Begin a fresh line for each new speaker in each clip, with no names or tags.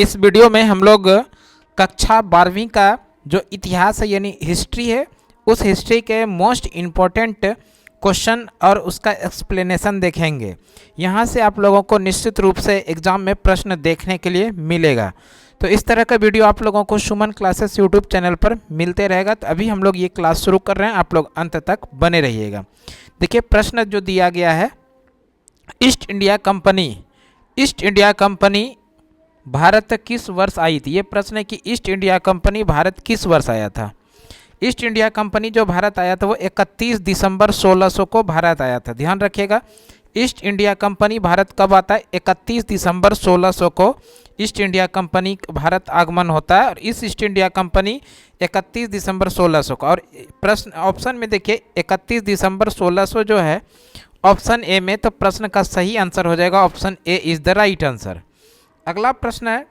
इस वीडियो में हम लोग कक्षा 12वीं का जो इतिहास है यानी हिस्ट्री है, उस हिस्ट्री के मोस्ट इम्पॉर्टेंट क्वेश्चन और उसका एक्सप्लेनेशन देखेंगे। यहाँ से आप लोगों को निश्चित रूप से एग्ज़ाम में प्रश्न देखने के लिए मिलेगा। तो इस तरह का वीडियो आप लोगों को सुमन क्लासेस यूट्यूब चैनल पर मिलते रहेगा। तो अभी हम लोग ये क्लास शुरू कर रहे हैं, आप लोग अंत तक बने रहिएगा। देखिए प्रश्न जो दिया गया है, ईस्ट इंडिया कंपनी भारत किस वर्ष आई थी। ये प्रश्न है कि ईस्ट इंडिया कंपनी भारत किस वर्ष आया था। ईस्ट इंडिया कंपनी जो भारत आया था वो 31 दिसंबर 1600 को भारत आया था। ध्यान रखिएगा, ईस्ट इंडिया कंपनी भारत कब आता है? 31 दिसंबर 1600 को ईस्ट इंडिया कंपनी भारत आगमन होता है। और इस ईस्ट इंडिया कंपनी 31 दिसंबर 1600 को, और प्रश्न ऑप्शन में देखिए 31 दिसंबर 1600 जो है ऑप्शन ए में, तो प्रश्न का सही आंसर हो जाएगा option A is the right answer. अगला प्रश्न है,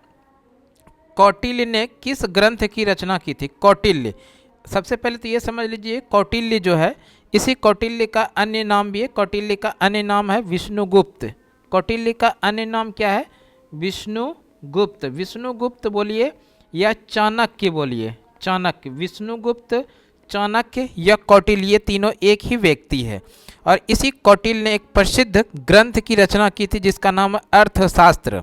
कौटिल्य ने किस ग्रंथ की रचना की थी? कौटिल्य, सबसे पहले तो ये समझ लीजिए कौटिल्य जो है, इसी कौटिल्य का अन्य नाम भी है। कौटिल्य का अन्य नाम है विष्णुगुप्त। कौटिल्य का अन्य नाम क्या है? विष्णुगुप्त। विष्णुगुप्त बोलिए या चाणक्य बोलिए, चाणक्य, विष्णुगुप्त, चाणक्य या कौटिल्य, ये तीनों एक ही व्यक्ति है। और इसी कौटिल्य ने एक प्रसिद्ध ग्रंथ की रचना की थी जिसका नाम है अर्थशास्त्र।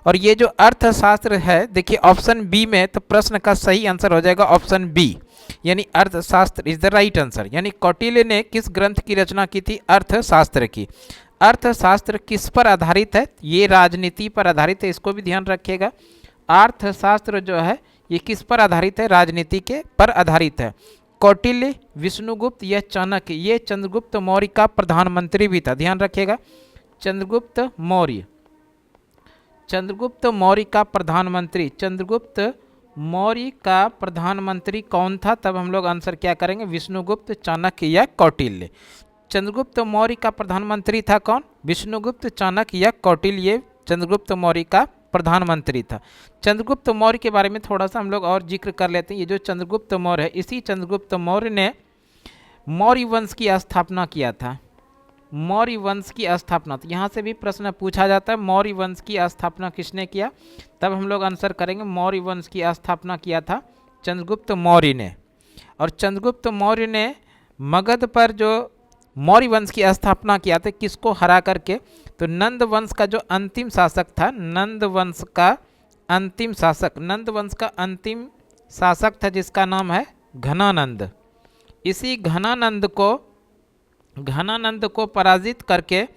और ये जो अर्थशास्त्र है, देखिए ऑप्शन बी में, तो प्रश्न का सही आंसर हो जाएगा ऑप्शन बी, यानी अर्थशास्त्र इज द राइट आंसर। यानी कौटिल्य ने किस ग्रंथ की रचना की थी? अर्थशास्त्र की। अर्थशास्त्र किस पर आधारित है? ये राजनीति पर आधारित है, इसको भी ध्यान रखिएगा। अर्थशास्त्र जो है ये किस पर आधारित है? राजनीति के पर आधारित है। कौटिल्य, विष्णुगुप्त या चाणक्य, ये चंद्रगुप्त मौर्य का प्रधानमंत्री भी था। ध्यान रखिएगा, चंद्रगुप्त मौर्य, चंद्रगुप्त मौर्य का प्रधानमंत्री, चंद्रगुप्त मौर्य का प्रधानमंत्री कौन था? तब हम लोग आंसर क्या करेंगे? विष्णुगुप्त, चाणक्य या कौटिल्य। चंद्रगुप्त मौर्य का प्रधानमंत्री था कौन? विष्णुगुप्त, चाणक्य या कौटिल्य चंद्रगुप्त मौर्य का प्रधानमंत्री था। चंद्रगुप्त मौर्य के बारे में थोड़ा सा हम लोग और जिक्र कर लेते हैं। ये जो चंद्रगुप्त मौर्य है, इसी चंद्रगुप्त मौर्य ने मौर्य वंश की स्थापना किया था। मौर्य वंश की स्थापना, तो यहाँ से भी प्रश्न पूछा जाता है मौर्य वंश की स्थापना किसने किया? तब हम लोग आंसर करेंगे मौर्य वंश की स्थापना किया था चंद्रगुप्त मौर्य ने। और चंद्रगुप्त मौर्य ने मगध पर जो मौर्य वंश की स्थापना किया था, किसको हरा करके? तो नंद वंश का जो अंतिम शासक था, नंद वंश का अंतिम शासक, नंद वंश का अंतिम शासक था जिसका नाम है घनानंद। इसी घनानंद को पराजित करके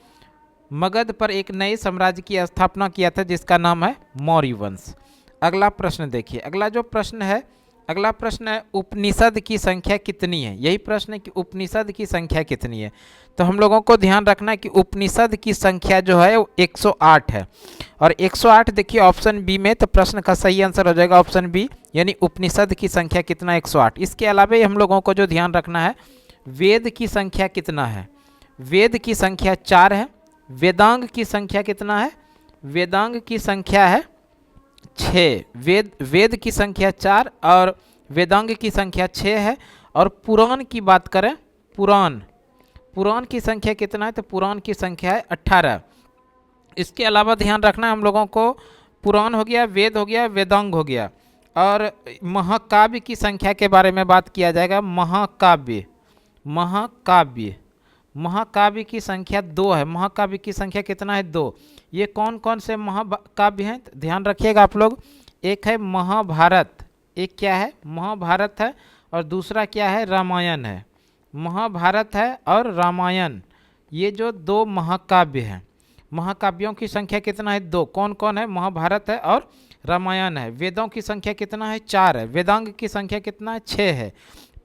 मगध पर एक नए साम्राज्य की स्थापना किया था जिसका नाम है मौर्य वंश। अगला प्रश्न देखिए, अगला प्रश्न है उपनिषद की संख्या कितनी है? यही प्रश्न है कि उपनिषद की संख्या कितनी है। तो हम लोगों को ध्यान रखना है कि उपनिषद की संख्या जो है वो 108 है। और 108 देखिए ऑप्शन बी में, तो प्रश्न का सही आंसर हो जाएगा ऑप्शन बी, यानी उपनिषद की संख्या कितना? 108। इसके अलावा हम लोगों को जो ध्यान रखना है, वेद की संख्या कितना है? वेद की संख्या 4 है। वेदांग की संख्या कितना है? वेदांग की संख्या है 6। वेद की संख्या 4 और वेदांग की संख्या 6 है। और पुराण की बात करें, पुराण की संख्या कितना है? तो पुराण की संख्या है 18। इसके अलावा ध्यान रखना है हम लोगों को, पुराण हो गया, वेद हो गया, वेदांग हो गया, और महाकाव्य की संख्या के बारे में बात किया जाएगा। महाकाव्य की संख्या 2 है। महाकाव्य की संख्या कितना है? 2। ये कौन कौन से महाकाव्य हैं? ध्यान रखिएगा आप लोग, एक है महाभारत, एक क्या है? महाभारत है, और दूसरा क्या है? रामायण है। महाभारत है और रामायण, ये जो 2 महाकाव्य हैं। महाकाव्यों की संख्या कितना है? 2। कौन कौन है? महाभारत है और रामायण है। वेदों की संख्या कितना है? 4 है। वेदांग की संख्या कितना है? 6 है।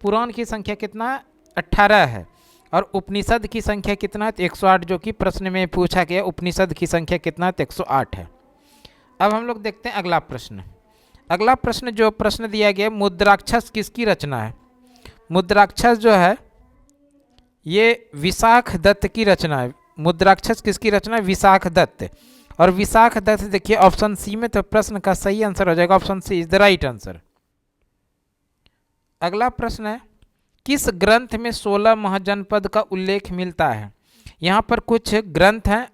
पुराण की संख्या कितना है? 18 है। और उपनिषद की संख्या कितना है? 108, जो कि प्रश्न में पूछा गया उपनिषद की संख्या कितना है? 108 है। अब हम लोग देखते हैं अगला प्रश्न। अगला प्रश्न जो प्रश्न दिया गया, मुद्राक्षस किसकी रचना है? मुद्राक्षस जो है ये विशाख दत्त की रचना है। मुद्राक्षस किसकी रचना है? विशाख दत्त। और विशाख दत्त देखिए ऑप्शन सी में, तो प्रश्न का सही आंसर हो जाएगा option C is the right answer. अगला प्रश्न है, किस ग्रंथ में 16 महाजनपद का उल्लेख मिलता है? यहाँ पर कुछ ग्रंथ हैं,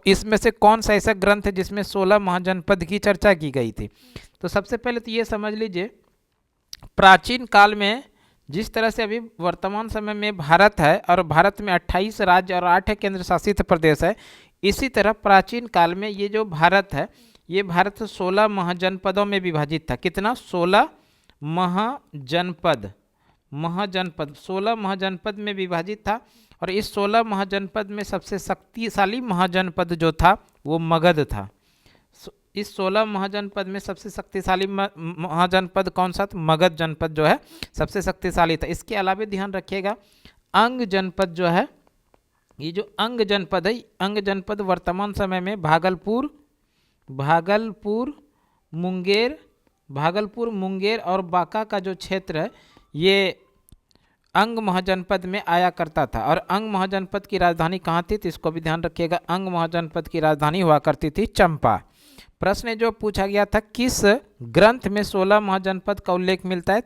इसमें से कौन सा ऐसा ग्रंथ है जिसमें 16 महाजनपद की चर्चा की गई थी। तो सबसे पहले तो ये समझ लीजिए, प्राचीन काल में जिस तरह से अभी वर्तमान समय में भारत है और भारत में 28 राज्य और 8 केंद्र शासित प्रदेश है, इसी तरह प्राचीन काल में ये जो भारत है, ये भारत 16 महाजनपदों में विभाजित था। कितना? 16 महाजनपद 16 महाजनपद में विभाजित था। और इस 16 महाजनपद में सबसे शक्तिशाली महाजनपद जो था वो मगध था। इस 16 महाजनपद में सबसे शक्तिशाली महाजनपद कौन सा था? मगध जनपद जो है सबसे शक्तिशाली था। इसके अलावा ध्यान रखिएगा, अंग जनपद जो है, ये जो अंग जनपद है, अंग जनपद वर्तमान समय में भागलपुर, मुंगेर और बांका का जो क्षेत्र है, ये अंग महाजनपद में आया करता था। और अंग महाजनपद की राजधानी कहाँ थी? तो इसको भी ध्यान रखिएगा, अंग महाजनपद की राजधानी हुआ करती थी चंपा। प्रश्न जो पूछा गया था, किस ग्रंथ में 16 महाजनपद का उल्लेख मिलता है?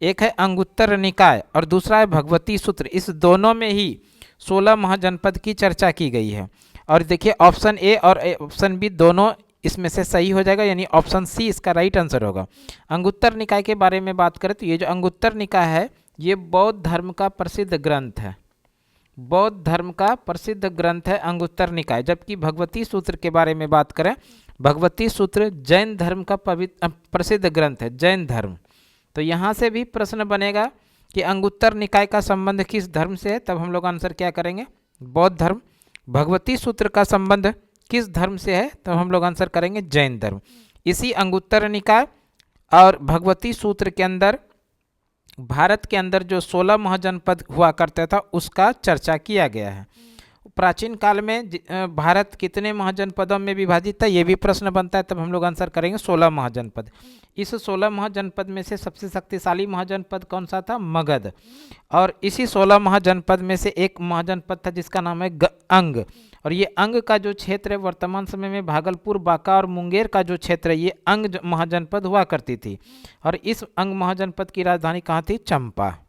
एक है अंगुत्तर निकाय और दूसरा है भगवती सूत्र। इस दोनों में ही 16 महाजनपद की चर्चा की गई है। और देखिए, ऑप्शन ए और ऑप्शन बी दोनों इसमें से सही हो जाएगा, यानी ऑप्शन सी इसका राइट आंसर होगा। अंगुत्तर निकाय के बारे में बात करें तो ये जो अंगुत्तर निकाय है, ये बौद्ध धर्म का प्रसिद्ध ग्रंथ है। बौद्ध धर्म का प्रसिद्ध ग्रंथ है अंगुत्तर निकाय। जबकि भगवती सूत्र के बारे में बात करें, भगवती सूत्र जैन धर्म का प्रसिद्ध ग्रंथ है, जैन धर्म। तो यहाँ से भी प्रश्न बनेगा कि अंगुत्तर निकाय का संबंध किस धर्म से है, तब हम लोग आंसर क्या करेंगे? बौद्ध धर्म। भगवती सूत्र का संबंध किस धर्म से है, तब हम लोग आंसर करेंगे जैन धर्म। इसी अंगुत्तर निकाय और भगवती सूत्र के अंदर भारत के अंदर जो 16 महाजनपद हुआ करता था उसका चर्चा किया गया है। प्राचीन काल में भारत कितने महाजनपदों में विभाजित था, ये भी प्रश्न बनता है, तब हम लोग आंसर करेंगे 16 महाजनपद। इस 16 महाजनपद में से सबसे शक्तिशाली महाजनपद कौन सा था? मगध। और इसी 16 महाजनपद में से एक महाजनपद था जिसका नाम है अंग। और ये अंग का जो क्षेत्र है वर्तमान समय में भागलपुर, बांका और मुंगेर का जो क्षेत्र है, ये अंग महाजनपद हुआ करती थी। और इस अंग महाजनपद की राजधानी कहाँ थी? चंपा।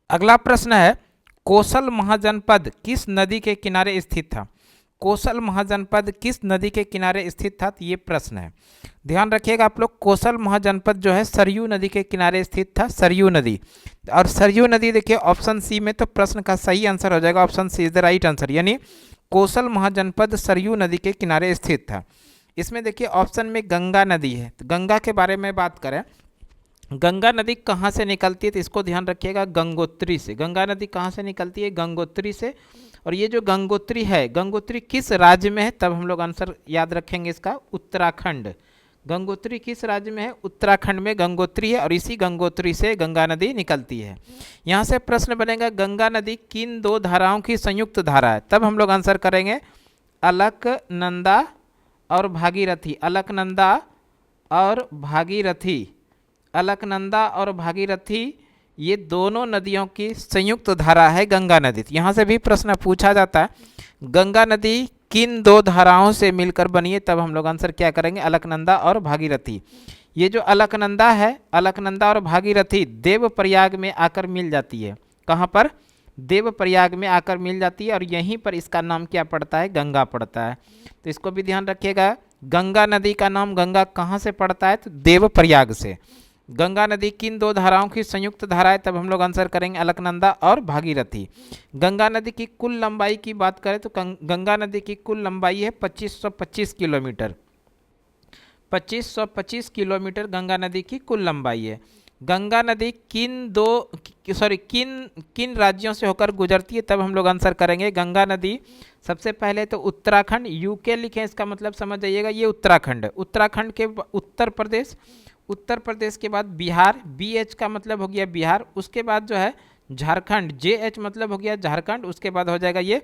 अगला प्रश्न है, कोसल महाजनपद किस नदी के किनारे स्थित था? कोसल महाजनपद किस नदी के किनारे स्थित था? तो ये प्रश्न है, ध्यान रखिएगा आप लोग। कोसल महाजनपद जो है सरयू नदी के किनारे स्थित था, सरयू नदी। और सरयू नदी देखिए ऑप्शन सी में, तो प्रश्न का सही आंसर हो जाएगा option C is the right answer, यानी कोसल महाजनपद सरयू नदी के किनारे स्थित था। इसमें देखिए ऑप्शन में गंगा नदी है, तो गंगा के बारे में बात करें, गंगा नदी कहाँ से निकलती है? तो इसको ध्यान रखिएगा, गंगोत्री से। गंगा नदी कहाँ से निकलती है? गंगोत्री से। और ये जो गंगोत्री है, गंगोत्री किस राज्य में है? तब हम लोग आंसर याद रखेंगे इसका, उत्तराखंड। गंगोत्री किस राज्य में है? उत्तराखंड में गंगोत्री है। और इसी गंगोत्री से गंगा नदी निकलती है। यहाँ से प्रश्न बनेगा, गंगा नदी किन दो धाराओं की संयुक्त धारा है? तब हम लोग आंसर करेंगे अलकनंदा और भागीरथी। अलकनंदा और भागीरथी, अलकनंदा और भागीरथी, ये दोनों नदियों की संयुक्त धारा है गंगा नदी। यहाँ से भी प्रश्न पूछा जाता है, गंगा नदी किन दो धाराओं से मिलकर बनी है? तब हम लोग आंसर क्या करेंगे? अलकनंदा और भागीरथी। ये जो अलकनंदा है, अलकनंदा और भागीरथी देवप्रयाग में आकर मिल जाती है। कहाँ पर? देवप्रयाग में आकर मिल जाती है। और यहीं पर इसका नाम क्या पड़ता है? गंगा पड़ता है। तो इसको भी ध्यान रखिएगा, गंगा नदी का नाम गंगा कहाँ से पड़ता है? तो देवप्रयाग से। गंगा नदी किन दो धाराओं की संयुक्त धारा है? तब हम लोग आंसर करेंगे अलकनंदा और भागीरथी। गंगा नदी की कुल लंबाई की बात करें तो गंगा नदी की कुल लंबाई है 2525 किलोमीटर। 2525 किलोमीटर गंगा नदी की कुल लंबाई है। गंगा नदी किन राज्यों से होकर गुजरती है? तब हम लोग आंसर करेंगे, गंगा नदी सबसे पहले तो उत्तराखंड, यूके लिखें इसका मतलब समझ जाइएगा, ये उत्तराखंड है। उत्तराखंड के उत्तर प्रदेश, उत्तर प्रदेश के बाद बिहार, BH का मतलब हो गया बिहार। उसके बाद जो है झारखंड, JH मतलब हो गया झारखंड। उसके बाद हो जाएगा ये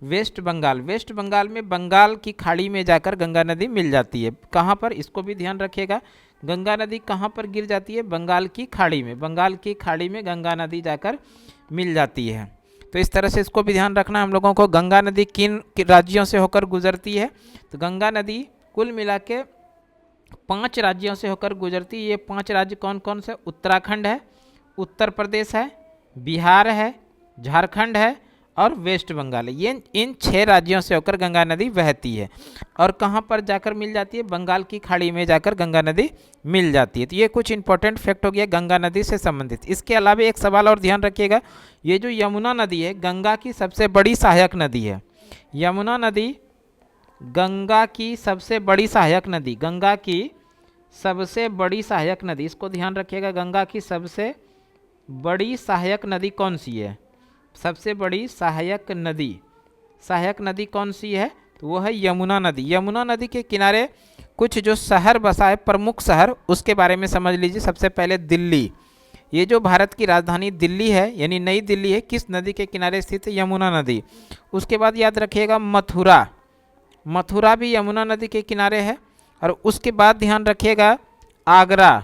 वेस्ट बंगाल। वेस्ट बंगाल में बंगाल की खाड़ी में जाकर गंगा नदी मिल जाती है। कहाँ पर? इसको भी ध्यान रखिएगा, गंगा नदी कहाँ पर गिर जाती है? बंगाल की खाड़ी में। बंगाल की खाड़ी में गंगा नदी जाकर मिल जाती है। तो इस तरह से इसको भी ध्यान रखना हम लोगों को। गंगा नदी किन राज्यों से होकर गुजरती है? तो गंगा नदी कुल मिला के 5 राज्यों से होकर गुजरती है। ये 5 राज्य कौन कौन से? उत्तराखंड है, उत्तर प्रदेश है, बिहार है, झारखंड है और वेस्ट बंगाल है। ये इन 6 राज्यों से होकर गंगा नदी बहती है। और कहाँ पर जाकर मिल जाती है? बंगाल की खाड़ी में जाकर गंगा नदी मिल जाती है। तो ये कुछ इंपॉर्टेंट फैक्ट हो गया गंगा नदी से संबंधित। इसके अलावा एक सवाल और ध्यान रखिएगा, ये जो यमुना नदी है गंगा की सबसे बड़ी सहायक नदी है। यमुना नदी गंगा की सबसे बड़ी सहायक नदी, गंगा की सबसे बड़ी सहायक नदी, इसको ध्यान रखिएगा। गंगा की सबसे बड़ी सहायक नदी कौन सी है? सबसे बड़ी सहायक नदी कौन सी है? तो वो है यमुना नदी। यमुना नदी के किनारे कुछ जो शहर बसा है, प्रमुख शहर, उसके बारे में समझ लीजिए। सबसे पहले दिल्ली, ये जो भारत की राजधानी दिल्ली है यानी नई दिल्ली है, किस नदी के किनारे स्थित है? यमुना नदी। उसके बाद याद रखिएगा मथुरा, मथुरा भी यमुना नदी के किनारे है। और उसके बाद ध्यान रखिएगा आगरा,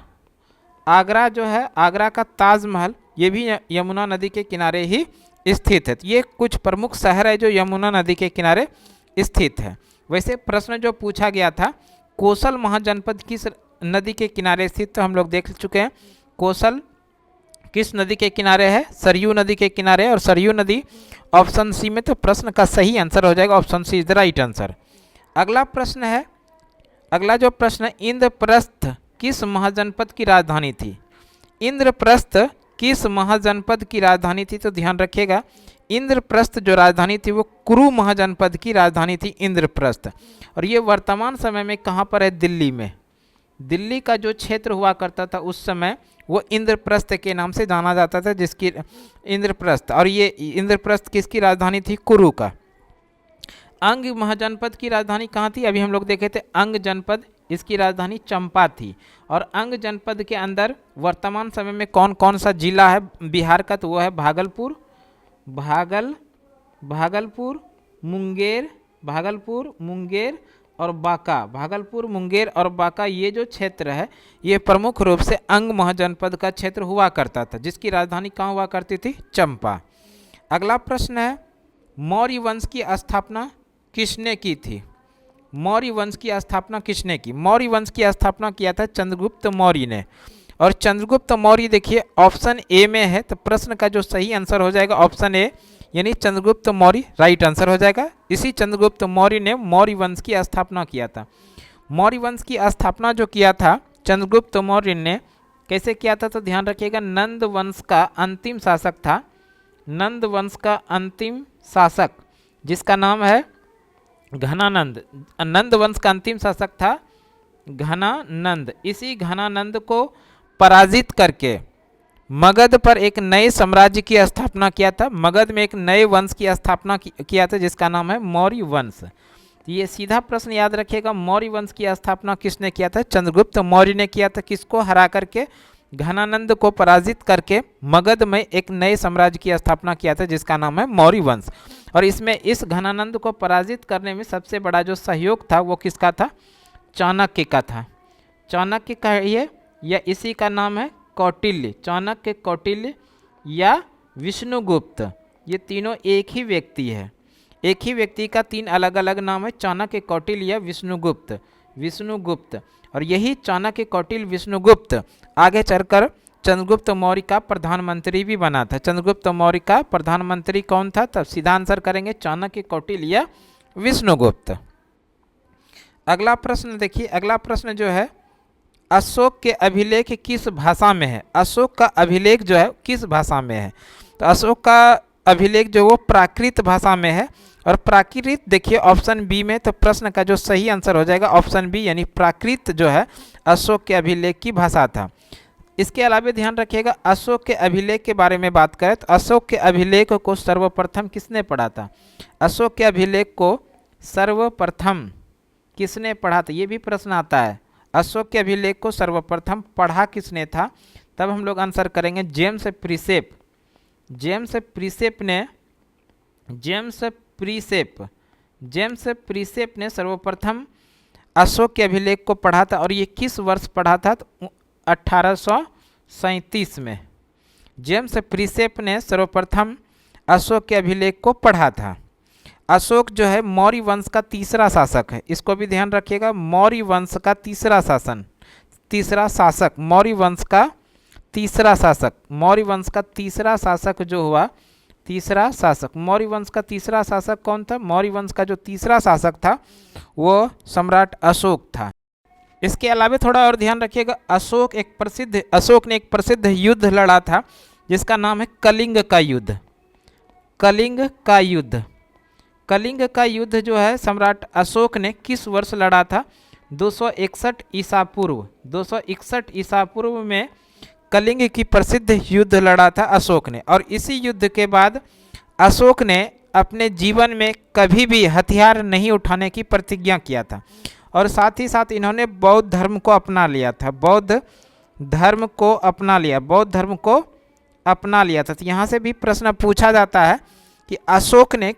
आगरा जो है, आगरा का ताजमहल, ये भी यमुना नदी के किनारे ही स्थित है। तो ये कुछ प्रमुख शहर है जो यमुना नदी के किनारे स्थित है। वैसे प्रश्न जो पूछा गया था, कोसल महाजनपद किस नदी के किनारे स्थित, तो हम लोग देख चुके हैं। कोसल किस नदी के किनारे है? सरयू नदी के किनारे है। और सरयू नदी ऑप्शन सी में, तो प्रश्न का सही आंसर हो जाएगा option C is the right answer. अगला प्रश्न है, अगला जो प्रश्न है, इंद्रप्रस्थ किस महाजनपद की राजधानी थी? इंद्रप्रस्थ किस महाजनपद की राजधानी थी? तो ध्यान रखिएगा इंद्रप्रस्थ जो राजधानी थी वो कुरु महाजनपद की राजधानी थी इंद्रप्रस्थ। और ये वर्तमान समय में कहाँ पर है? दिल्ली में। दिल्ली का जो क्षेत्र हुआ करता था उस समय वो इंद्रप्रस्थ के नाम से जाना जाता था, जिसकी इंद्रप्रस्थ, और ये इंद्रप्रस्थ किसकी राजधानी थी? कुरु का। अंग महाजनपद की राजधानी कहाँ थी? अभी हम लोग देखे थे अंग जनपद, इसकी राजधानी चंपा थी। और अंग जनपद के अंदर वर्तमान समय में कौन कौन सा जिला है बिहार का? तो वो है भागलपुर, भागलपुर, मुंगेर और बांका। भागलपुर, मुंगेर और बांका, ये जो क्षेत्र है ये प्रमुख रूप से अंग महाजनपद का क्षेत्र हुआ करता था, जिसकी राजधानी कहाँ हुआ करती थी? चंपा। अगला प्रश्न है, मौर्य वंश की स्थापना किसने की थी? मौर्य वंश की स्थापना किसने की? मौर्य वंश की स्थापना किया था चंद्रगुप्त मौर्य ने। और चंद्रगुप्त मौर्य देखिए ऑप्शन ए में है, तो प्रश्न का जो सही आंसर हो जाएगा ऑप्शन ए, यानी चंद्रगुप्त मौर्य राइट आंसर हो जाएगा। इसी चंद्रगुप्त मौर्य ने मौर्य वंश की स्थापना किया था। मौर्य वंश की स्थापना जो किया था चंद्रगुप्त मौर्य ने, कैसे किया था? तो ध्यान रखिएगा नंद वंश का अंतिम शासक था, नंद वंश का अंतिम शासक जिसका नाम है घनानंद। नंद वंश का अंतिम शासक था घनानंद। इसी घनानंद को पराजित करके मगध पर एक नए साम्राज्य की स्थापना किया था। मगध में एक नए वंश की स्थापना किया था जिसका नाम है मौर्य वंश। ये सीधा प्रश्न याद रखिएगा, मौर्य वंश की स्थापना किसने किया था? चंद्रगुप्त मौर्य ने किया था। किसको हरा करके? घनानंद को पराजित करके मगध में एक नए साम्राज्य की स्थापना किया था जिसका नाम है मौर्य वंश। और इसमें इस घनानंद को पराजित करने में सबसे बड़ा जो सहयोग था वो किसका था? चाणक्य का था। चाणक्य का ये, या इसी का नाम है कौटिल्य, चाणक्य, कौटिल्य या विष्णुगुप्त, ये तीनों एक ही व्यक्ति है। एक ही व्यक्ति का 3 अलग अलग नाम है, चाणक्य, कौटिल्य या विष्णुगुप्त। और यही चाणक्य, कौटिल्य, विष्णुगुप्त आगे चलकर चंद्रगुप्त मौर्य का प्रधानमंत्री भी बना था। चंद्रगुप्त मौर्य का प्रधानमंत्री कौन था? तब सीधा आंसर करेंगे चाणक्य, कौटिल्य या विष्णुगुप्त। अगला प्रश्न देखिए, अगला प्रश्न जो है, अशोक के अभिलेख किस भाषा में है? अशोक का अभिलेख जो है किस भाषा में है? तो अशोक का अभिलेख जो वो प्राकृत भाषा में है। और प्राकृत देखिए ऑप्शन बी में, तो प्रश्न का जो सही आंसर हो जाएगा ऑप्शन बी, यानी प्राकृत जो है अशोक के अभिलेख की भाषा था। इसके अलावा ध्यान रखिएगा अशोक के अभिलेख के बारे में बात करें तो अशोक के अभिलेख को सर्वप्रथम किसने पढ़ा था? अशोक के अभिलेख को सर्वप्रथम किसने पढ़ा था? ये भी प्रश्न आता है। अशोक के अभिलेख को सर्वप्रथम पढ़ा किसने था? तब हम लोग आंसर करेंगे जेम्स प्रीसेप। जेम्स प्रीसेप ने सर्वप्रथम अशोक के अभिलेख को पढ़ा था। और ये किस वर्ष पढ़ा था? तो 1837 में जेम्स प्रीसेप ने सर्वप्रथम अशोक के अभिलेख को पढ़ा था। अशोक जो है मौर्य वंश का तीसरा शासक है, इसको भी ध्यान रखिएगा। मौर्य वंश का तीसरा शासक, मौर्य वंश का तीसरा शासक जो हुआ, तीसरा शासक। मौर्य वंश का तीसरा शासक कौन था? मौर्य वंश का जो तीसरा शासक था वो सम्राट अशोक था। इसके अलावा थोड़ा और ध्यान रखिएगा, अशोक ने एक प्रसिद्ध युद्ध लड़ा था जिसका नाम है कलिंग का युद्ध। कलिंग का युद्ध, कलिंग का युद्ध जो है सम्राट अशोक ने किस वर्ष लड़ा था? 261 ईसा पूर्व। 261 ईसा पूर्व में कलिंग की प्रसिद्ध युद्ध लड़ा था अशोक ने। और इसी युद्ध के बाद अशोक ने अपने जीवन में कभी भी हथियार नहीं उठाने की प्रतिज्ञा किया था और साथ ही साथ इन्होंने बौद्ध धर्म को अपना लिया था। बौद्ध धर्म को अपना लिया, बौद्ध धर्म को अपना लिया था। तो यहाँ से भी प्रश्न पूछा जाता है कि अशोक ने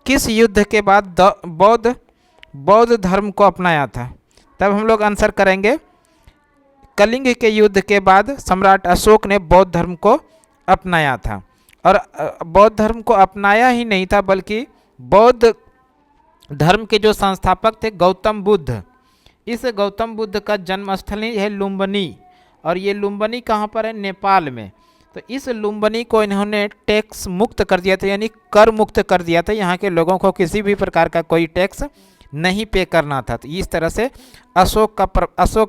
किस युद्ध के बाद बौद्ध धर्म को अपनाया था? तब हम लोग आंसर करेंगे कलिंग के युद्ध के बाद सम्राट अशोक ने बौद्ध धर्म को अपनाया था। और बौद्ध धर्म को अपनाया ही नहीं था बल्कि बौद्ध धर्म के जो संस्थापक थे गौतम बुद्ध, इस गौतम बुद्ध का जन्मस्थल है लुम्बिनी। और ये लुम्बिनी कहाँ पर है? नेपाल में। तो इस लुम्बिनी को इन्होंने टैक्स मुक्त कर दिया था, यानी कर मुक्त कर दिया था। यहाँ के लोगों को किसी भी प्रकार का कोई टैक्स नहीं पे करना था। तो इस तरह से अशोक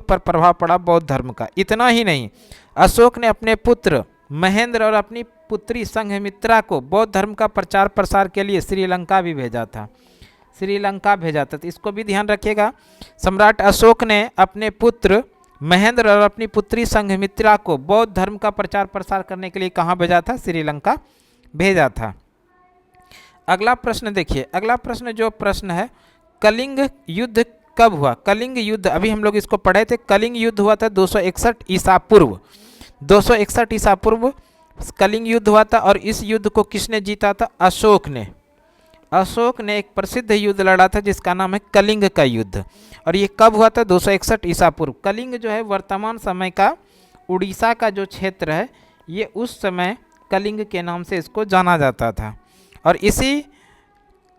पर प्रभाव पड़ा बौद्ध धर्म का। इतना ही नहीं, अशोक ने अपने पुत्र महेंद्र और अपनी पुत्री संघमित्रा को बौद्ध धर्म का प्रचार प्रसार के लिए श्रीलंका भी भेजा था। श्रीलंका भेजा था, तो इसको भी ध्यान रखिएगा। सम्राट अशोक ने अपने पुत्र महेंद्र और अपनी पुत्री संघमित्रा को बौद्ध धर्म का प्रचार प्रसार करने के लिए कहाँ भेजा था? श्रीलंका भेजा था। अगला प्रश्न देखिए, अगला प्रश्न जो प्रश्न है, कलिंग युद्ध कब हुआ? कलिंग युद्ध अभी हम लोग इसको पढ़े थे। कलिंग युद्ध हुआ था 261 ईसा पूर्व। 261 ईसा पूर्व कलिंग युद्ध हुआ था। और इस युद्ध को किसने जीता था? अशोक ने। अशोक ने एक प्रसिद्ध युद्ध लड़ा था जिसका नाम है कलिंग का युद्ध। और ये कब हुआ था? 261 ईसा पूर्व। कलिंग जो है वर्तमान समय का उड़ीसा का जो क्षेत्र है, ये उस समय कलिंग के नाम से इसको जाना जाता था। और इसी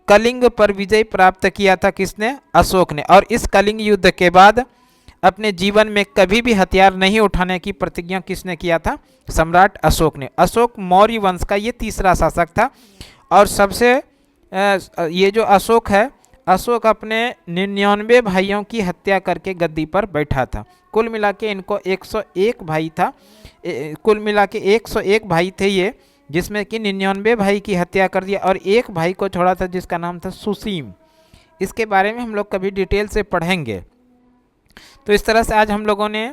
कलिंग पर विजय प्राप्त किया था किसने? अशोक ने। और इस कलिंग युद्ध के बाद अपने जीवन में कभी भी हथियार नहीं उठाने की प्रतिज्ञा किसने किया था? सम्राट अशोक ने। अशोक मौर्य वंश का ये तीसरा शासक था। और सबसे ये जो अशोक है, अशोक अपने 99 भाइयों की हत्या करके गद्दी पर बैठा था। कुल मिला के इनको 101 भाई था, कुल मिला के 101 भाई थे ये, जिसमें कि 99 भाई की हत्या कर दिया और एक भाई को छोड़ा था जिसका नाम था सुसीम। इसके बारे में हम लोग कभी डिटेल से पढ़ेंगे। तो इस तरह से आज हम लोगों ने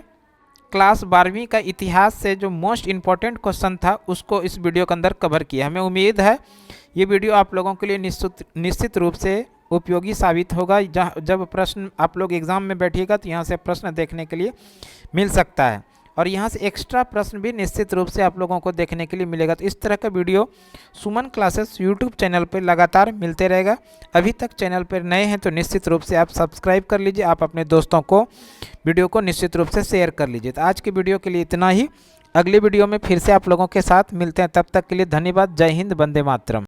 क्लास 12वीं का इतिहास से जो मोस्ट इम्पॉर्टेंट क्वेश्चन था उसको इस वीडियो के अंदर कवर किया। हमें उम्मीद है ये वीडियो आप लोगों के लिए निश्चित रूप से उपयोगी साबित होगा। जब प्रश्न आप लोग एग्ज़ाम में बैठिएगा तो यहाँ से प्रश्न देखने के लिए मिल सकता है और यहाँ से एक्स्ट्रा प्रश्न भी निश्चित रूप से आप लोगों को देखने के लिए मिलेगा। तो इस तरह का वीडियो सुमन क्लासेस यूट्यूब चैनल पर लगातार मिलते रहेगा। अभी तक चैनल पर नए हैं तो निश्चित रूप से आप सब्सक्राइब कर लीजिए, आप अपने दोस्तों को वीडियो को निश्चित रूप से शेयर कर लीजिए। तो आज की वीडियो के लिए इतना ही। अगली वीडियो में फिर से आप लोगों के साथ मिलते हैं, तब तक के लिए धन्यवाद। जय हिंद, वंदे मातरम।